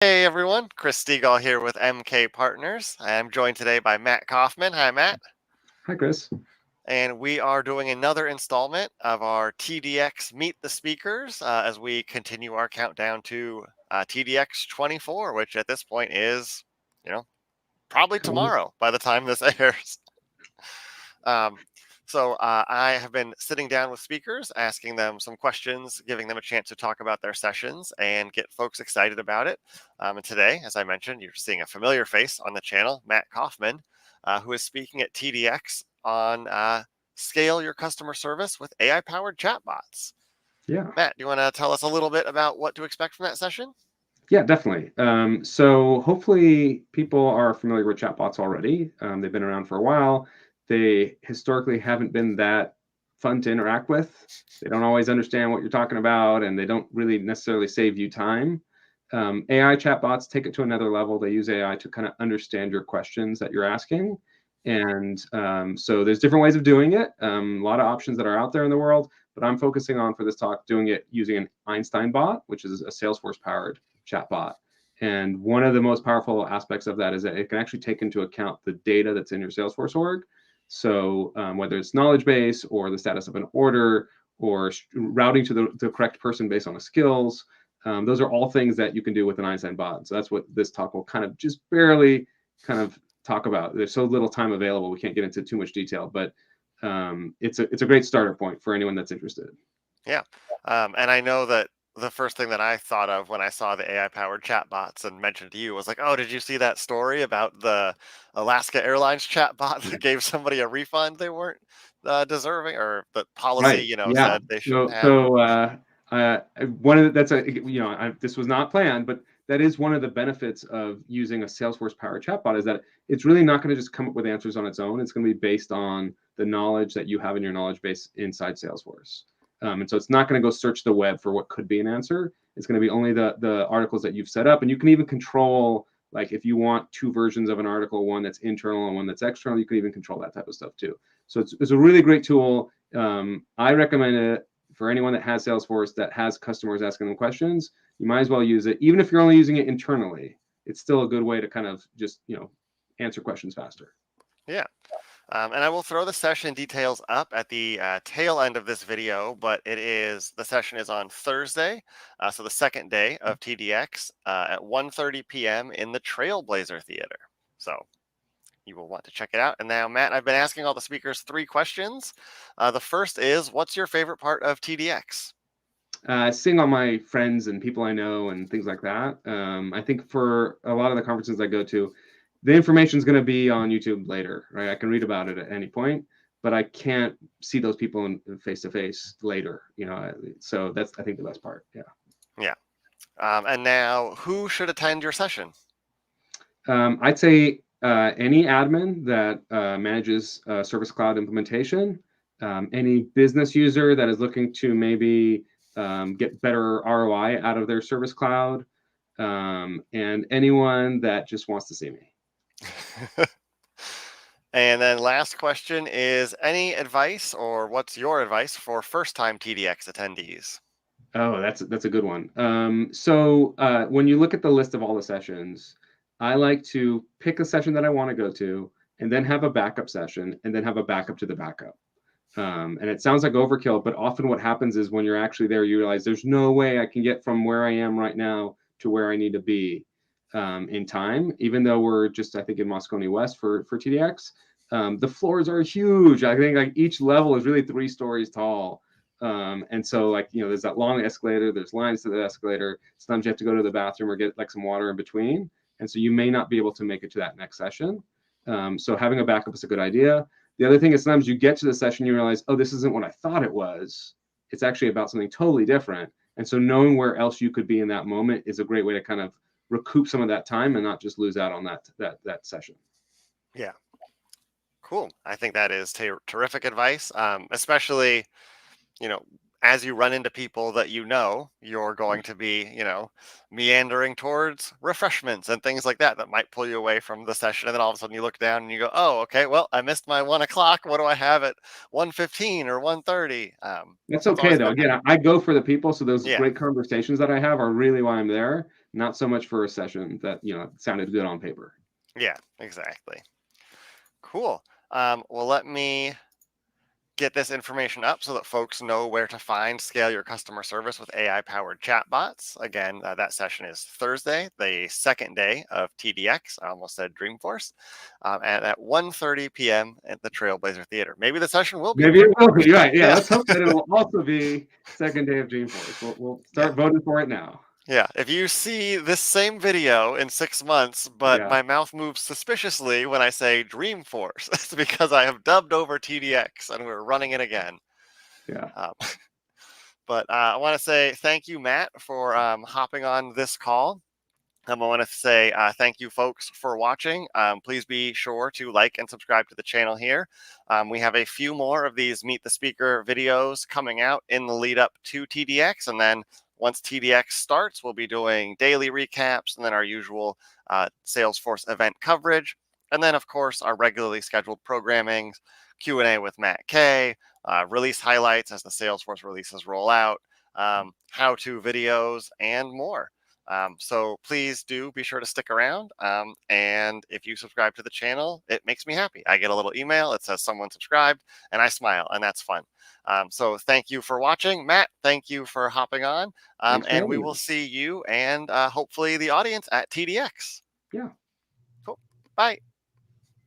Hey everyone, Chris Stegall here with MK Partners. I'm joined today by Matt Kaufman. Hi, Matt. Hi, Chris. And we are doing another installment of our TDX Meet the Speakers as we continue our countdown to TDX 24, which at this point is, you know, probably Coming. tomorrow by the time this airs. Um, so I have been sitting down with speakers, asking them some questions, giving them a chance to talk about their sessions and get folks excited about it. And today, as I mentioned, you're seeing a familiar face on the channel, Matt Kaufman, who is speaking at TDX on scale your customer service with AI-powered chatbots. Yeah, Matt, do you want to tell us a little bit about what to expect from that session? yeah, definitely. So hopefully people are familiar with chatbots already. They've been around for a while. They historically haven't been that fun to interact with. They don't always understand what you're talking about, and they don't really necessarily save you time. AI chatbots take it to another level. They use AI to kind of understand your questions that you're asking. And so there's different ways of doing it. A lot of options that are out there in the world, but I'm focusing on for this talk doing it using an Einstein bot, which is a Salesforce powered chatbot. And one of the most powerful aspects of that is that it can actually take into account the data that's in your Salesforce org. So whether it's knowledge base or the status of an order or routing to the correct person based on the skills, those are all things that you can do with an Einstein bot. So that's what this talk will kind of just barely kind of talk about. There's so little time available, we can't get into too much detail, but it's a great starter point for anyone that's interested. Yeah. And I know that the first thing that I thought of when I saw the AI powered chatbots and mentioned to you was like, oh, did you see that story about the Alaska Airlines chatbot that gave somebody a refund they weren't deserving, or the policy, Right. Yeah. said they shouldn't So, have? so one of the, that's a this was not planned, but that is one of the benefits of using a Salesforce powered chatbot is that it's really not going to just come up with answers on its own. It's going to be based on the knowledge that you have in your knowledge base inside Salesforce. And so it's not going to go search the web for what could be an answer. It's going to be only the articles that you've set up, and you can even control, like, if you want two versions of an article, one that's internal and one that's external, you can even control that type of stuff too. So it's a really great tool. I recommend it for anyone that has Salesforce that has customers asking them questions. You might as well use it, even if you're only using it internally. It's still a good way to kind of just answer questions faster. Yeah. And I will throw the session details up at the tail end of this video, but the session is on Thursday, so the second day of TDX at 1:30 p.m. in the Trailblazer Theater. So you will want to check it out. And now, Matt, I've been asking all the speakers 3 questions. The first is, what's your favorite part of TDX? Seeing all my friends and people I know and things like that. I think for a lot of the conferences I go to, the information is going to be on YouTube later, right? I can read about it at any point, but I can't see those people in face to face later, So that's, I think, the best part. Yeah. Yeah. And now, who should attend your session? I'd say any admin that manages Service Cloud implementation, any business user that is looking to maybe get better ROI out of their Service Cloud, and anyone that just wants to see me. And then last question is, any advice, or what's your advice for first-time TDX attendees? Oh, that's a good one. So when you look at the list of all the sessions, I like to pick a session that I want to go to, and then have a backup session, and then have a backup to the backup. And it sounds like overkill, but often what happens is when you're actually there, you realize there's no way I can get from where I am right now to where I need to be in time, even though we're just, I think, in Moscone West for TDX. The floors are huge. I think like each level is really 3 stories tall. And so there's that long escalator, there's lines to the escalator. Sometimes you have to go to the bathroom or get like some water in between. And so you may not be able to make it to that next session. So having a backup is a good idea. The other thing is sometimes you get to the session, you realize, oh, this isn't what I thought it was. It's actually about something totally different. And so knowing where else you could be in that moment is a great way to kind of recoup some of that time and not just lose out on that session. Yeah. Cool. I think that is terrific advice, especially, as you run into people that you're going to be, meandering towards refreshments and things like that might pull you away from the session. And then all of a sudden you look down and you go, oh, okay, well, I missed my 1 o'clock. What do I have at 1:15 or 1:30? That's So it's okay always though. good to, Again, I go for the people, so those yeah, great conversations that I have are really why I'm there. not so much for a session that sounded good on paper. Yeah, exactly. Cool. Well, let me get this information up so that folks know where to find Scale Your Customer Service with AI-Powered Chatbots. Again, that session is Thursday, the second day of TDX. I almost said Dreamforce, at 1:30 p.m. at the Trailblazer Theater. Maybe the session will be Maybe there. it will be, right? Yeah, Yeah, let's hope that it will also be second day of Dreamforce. We'll yeah, start voting for it now. yeah. If you see this same video in 6 months, but Yeah, my mouth moves suspiciously when I say Dreamforce, it's because I have dubbed over TDX and we're running it again. yeah. Um, But I want to say thank you, Matt, for hopping on this call. I want to say thank you, folks, for watching. Please be sure to like and subscribe to the channel here. We have a few more of these Meet the Speaker videos coming out in the lead up to TDX. And then once TDX starts, we'll be doing daily recaps and then our usual Salesforce event coverage. And then, of course, our regularly scheduled programming, Q&A with Matt K, release highlights as the Salesforce releases roll out, how-to videos, and more. So please do be sure to stick around. And if you subscribe to the channel, it makes me happy. I get a little email. It says someone subscribed and I smile and that's fun. So thank you for watching. Matt, thank you for hopping on. Thanks for And we having will me. see you and hopefully the audience at TDX. Yeah. Cool. Bye.